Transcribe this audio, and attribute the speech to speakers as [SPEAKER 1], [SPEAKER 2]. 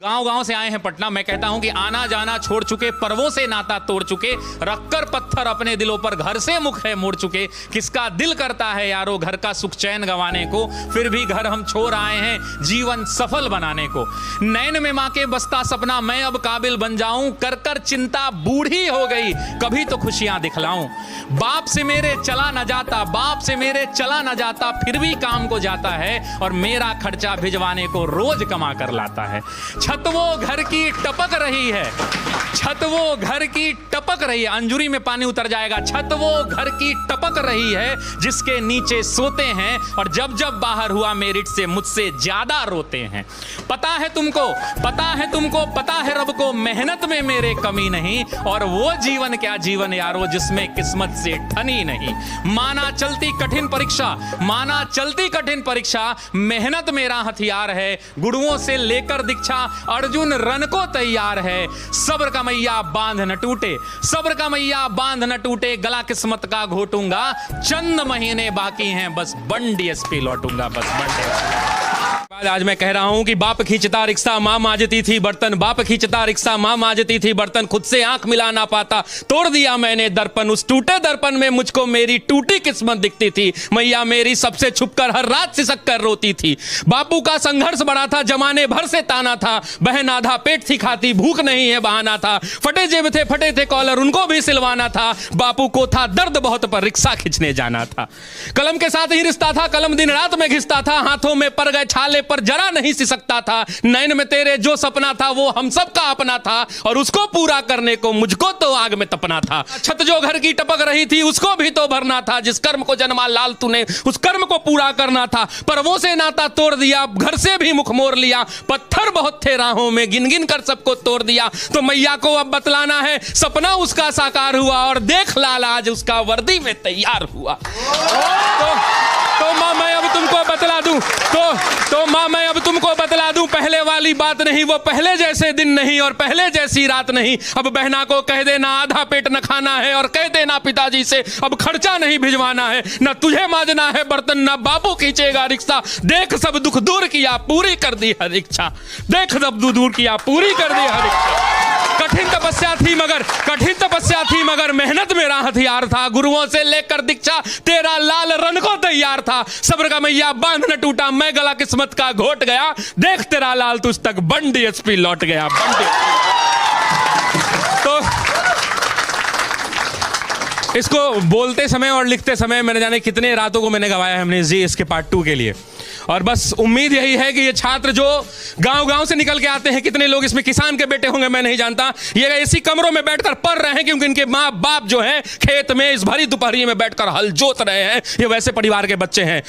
[SPEAKER 1] गांव गांव से आए हैं पटना। मैं कहता हूं कि आना जाना छोड़ चुके, पर्वों से नाता तोड़ चुके, रखकर पत्थर अपने दिलों पर घर से मुख है मोड़ चुके। किसका दिल करता है यारो घर का सुख चैन गंवाने को, फिर भी घर हम छोड़ आए हैं जीवन सफल बनाने को। नैन में मां के बसता सपना मैं अब काबिल बन जाऊं, कर कर चिंता बूढ़ी हो गई कभी तो खुशियां दिखलाऊं। बाप से मेरे चला न जाता, बाप से मेरे चला न जाता, फिर भी काम को जाता है और मेरा खर्चा भिजवाने को रोज कमा कर लाता है। छत वो घर की टपक रही है, छत वो घर की टपक रही है, अंजुरी में पानी उतर जाएगा। छत वो घर की टपक रही है जिसके नीचे सोते हैं और जब जब बाहर हुआ मेरिट से मुझसे ज्यादा रोते हैं। पता है तुमको, पता है तुमको, पता है रब को मेहनत में मेरे कमी नहीं, और वो जीवन क्या जीवन यारो जिसमें किस्मत से ठनी नहीं। माना चलती कठिन परीक्षा, माना चलती कठिन परीक्षा, मेहनत मेरा हथियार है, गुरुओं से लेकर दीक्षा अर्जुन रन को तैयार है। सब्र का मैया बांध न टूटे, सब्र का मैया बांध न टूटे, गला किस्मत का घोटूंगा, चंद महीने बाकी हैं बस बन डीएसपी लौटूंगा, बस बन डीएसपी। आज मैं कह रहा हूं कि बाप खींचता रिक्शा मां मांजती थी बर्तन, बाप खींचता रिक्शा मां मांजती थी बर्तन, खुद से आंख मिला ना पाता तोड़ दिया मैंने दर्पण। उस टूटे दर्पण में मुझको मेरी टूटी किस्मत दिखती थी, मैया मेरी सबसे छुपकर हर रात सिसक कर रोती थी। बापू का संघर्ष बड़ा था, जमाने भर से ताना था, बहन आधा पेट थी खाती, भूख नहीं है बहाना था, फटे जेब थे फटे थे कॉलर उनको भी सिलवाना था। बापू को था दर्द बहुत पर रिक्शा खींचने जाना था। कलम के साथ ही रिश्ता था, कलम दिन रात में घिसता था, हाथों में पड़ गए छाले पर जरा नहीं सिसकता था। नैन में तेरे जो सपना था वो हम सब का अपना था, और उसको पूरा करने को मुझको तो आग में तपना था। छत जो घर की टपक रही थी उसको भी तो भरना था, जिस कर्म को जन्मा लाल तूने उस कर्म को पूरा करना था। पर्वों से नाता तोड़ दिया, घर से भी मुख मोड़ लिया, पत्थर बहुत थे राहों में गिन गिन कर सबको तोड़ दिया। तो मैया को अब बतलाना है सपना उसका साकार हुआ, और देख लाल आज उसका वर्दी में तैयार हुआ। तो मां मैं अब तुमको बतला दूं, तो मां मैं अब तुमको बतला दूं, पहले वाली बात नहीं, वो पहले जैसे दिन नहीं और पहले जैसी रात नहीं। अब बहना को कह देना आधा पेट न खाना है, और कह देना पिताजी से अब खर्चा नहीं भिजवाना है। न तुझे मांजना है बर्तन, न बापू खींचेगा रिक्शा, देख सब दुख दूर किया पूरी कर दी हर इच्छा, देख सब दुख दूर किया पूरी कर दी हर इच्छा। कठिन तपस्या थी मगर, कठिन तपस्या थी मगर मेहनत मेरा हथियार था, गुरुओं से लेकर दीक्षा तेरा लाल रन को तैयार था। सब्र का मैया बांध न टूटा, मैं गला किस्मत का घोट गया, देख तेरा लाल तुझ तक बन डीएसपी लौट गया, बन तो इसको बोलते समय और लिखते समय मैंने जाने कितने रातों को मैंने गवाया है हमने जी इसके पार्ट 2 के लिए। और बस उम्मीद यही है कि ये छात्र जो गांव-गांव से निकल के आते हैं, कितने लोग इसमें किसान के बेटे होंगे मैं नहीं जानता, ये इसी कमरों में बैठकर पढ़ रहे हैं क्योंकि इनके माँ बाप जो हैं खेत में इस भरी दोपहरी में बैठकर हल जोत रहे हैं, ये वैसे परिवार के बच्चे हैं।